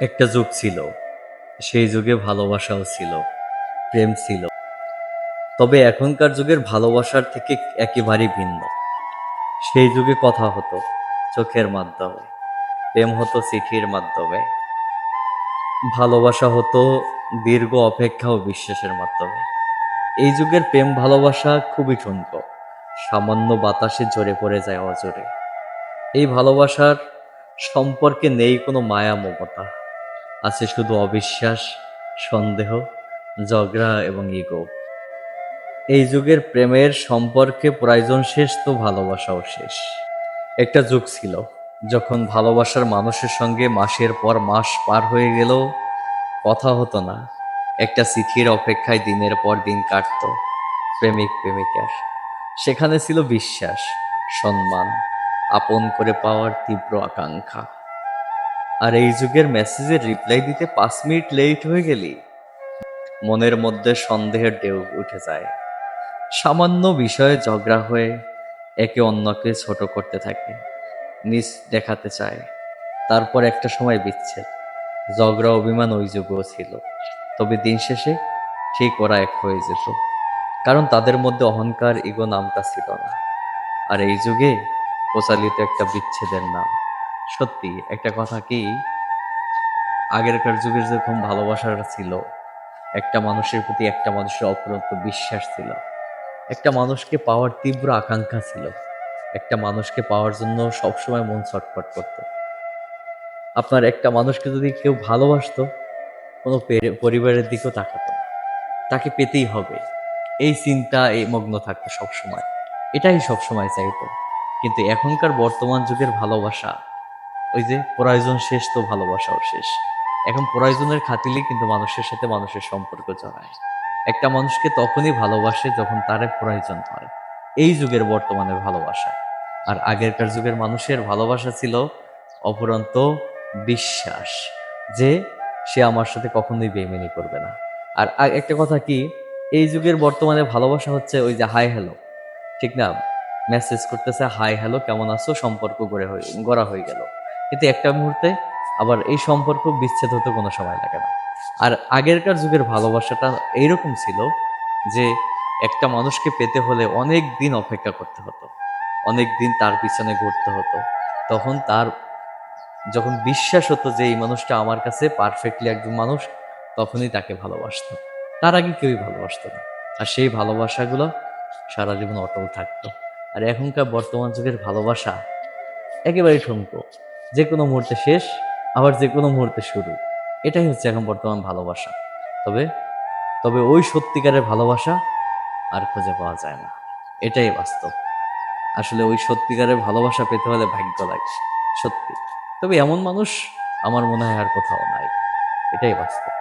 একটা যুগ ছিল, সেই যুগে ভালোবাসাও ছিল, প্রেম ছিল। তবে এখনকার যুগের ভালোবাসার থেকে একেবারেই ভিন্ন। সেই যুগে কথা হতো চোখের মাধ্যমে, প্রেম হতো চিঠির মাধ্যমে, ভালোবাসা হতো দীর্ঘ অপেক্ষা ও বিশ্বাসের মাধ্যমে। এই যুগের প্রেম ভালোবাসা খুবই ঠুনকো, সামান্য বাতাসে ঝরে পড়ে যায় অজরে। এই ভালোবাসার সম্পর্কে নেই কোনো মায়া মমতা, আছে শুধু অবিশ্বাস, সন্দেহ, ঝগড়া এবং ইগো। এই যুগের প্রেমের সম্পর্কে প্রয়োজন শেষ তো ভালোবাসাও শেষ। একটা যুগ ছিল যখন ভালোবাসার মানুষের সঙ্গে মাসের পর মাস পার হয়ে গেলেও কথা হতো না, একটা চিঠির অপেক্ষায় দিনের পর দিন কাটতো প্রেমিক প্রেমিকার। সেখানে ছিল বিশ্বাস, সম্মান, আপন করে পাওয়ার তীব্র আকাঙ্ক্ষা। আর এই যুগের মেসেজের রিপ্লাই দিতে 5 মিনিট লেট হয়ে গেলি মনের মধ্যে সন্দেহের ঢেউ উঠে যায়। সামান্য বিষয়ে ঝগড়া হয়ে একে অন্যকে ছোট করতে থাকে, নিজ দেখাতে চায়। তারপর একটা সময় বিচ্ছেদ। ঝগড়া অভিমান ওই যুগেও ছিল, তবে দিন শেষে ঠিক ওরা এক হয়ে যেত, কারণ তাদের মধ্যে অহংকার ইগো নামটা ছিল না। আর এই যুগে প্রচালিত একটা বিচ্ছেদের নাম। সত্যি একটা কথা কি, আগেরকার যুগের যেরকম ভালোবাসাটা ছিল, একটা মানুষের প্রতি একটা মানুষের অপরন্ত বিশ্বাস ছিল, একটা মানুষকে পাওয়ার তীব্র আকাঙ্ক্ষা ছিল, একটা মানুষকে পাওয়ার জন্য সবসময় মন ছটফট করত। আপনার একটা মানুষকে যদি কেউ ভালোবাসতো, কোনো পরিবারের দিকেও তাকাতো না, তাকে পেতেই হবে এই চিন্তা এই মগ্ন থাকতো সবসময়, এটাই সবসময় চাইতো। কিন্তু এখনকার বর্তমান যুগের ভালোবাসা, ওই যে প্রয়োজন শেষ তো ভালোবাসাও শেষ। এখন প্রয়োজনের খাতিলেই কিন্তু মানুষের সাথে মানুষের সম্পর্ক জড়ায়। একটা মানুষকে তখনই ভালোবাসে যখন তার প্রয়োজন হয়, এই যুগের বর্তমানে ভালোবাসা। আর আগেরকার যুগের মানুষের ভালোবাসা ছিল অফুরন্ত বিশ্বাস, যে সে আমার সাথে কখনোই বেইমানি করবে না। আর একটা কথা কি, এই যুগের বর্তমানে ভালোবাসা হচ্ছে ওই যে হাই হ্যালো, ঠিক না? মেসেজ করতেছে হাই হ্যালো কেমন আছো, সম্পর্ক গড়া হয়ে গেল। কিন্তু একটা মুহূর্তে আবার এই সম্পর্ক বিচ্ছেদ হতে কোনো সময় লাগে না। আর আগেরকার যুগের ভালোবাসাটা এইরকম ছিল যে একটা মানুষকে পেতে হলে অনেক দিন অপেক্ষা করতে হতো, অনেক দিন তার পিছনে ঘুরতে হতো। তখন তার যখন বিশ্বাস হতো যে এই মানুষটা আমার কাছে পারফেক্টলি একজন মানুষ, তখনই তাকে ভালোবাসতো, তার আগে কেউই ভালোবাসতো না। আর সেই ভালোবাসাগুলো সারা জীবন অটল থাকতো। আর এখনকার বর্তমান যুগের ভালোবাসা একেবারেই ঠুনকো, যে কোনো মুহূর্তে শেষ, আবার যে কোনো মুহূর্তে শুরু। এটাই হচ্ছে এখন বর্তমান ভালোবাসা। তবে তবে ওই সত্যিকারের ভালোবাসা আর খুঁজে পাওয়া যায় না, এটাই বাস্তব। আসলে ওই সত্যিকারের ভালোবাসা পেতে হলে ভাগ্য লাগে, সত্যি। তবে এমন মানুষ আমার মনে হয় আর কোথাও নাই, এটাই বাস্তব।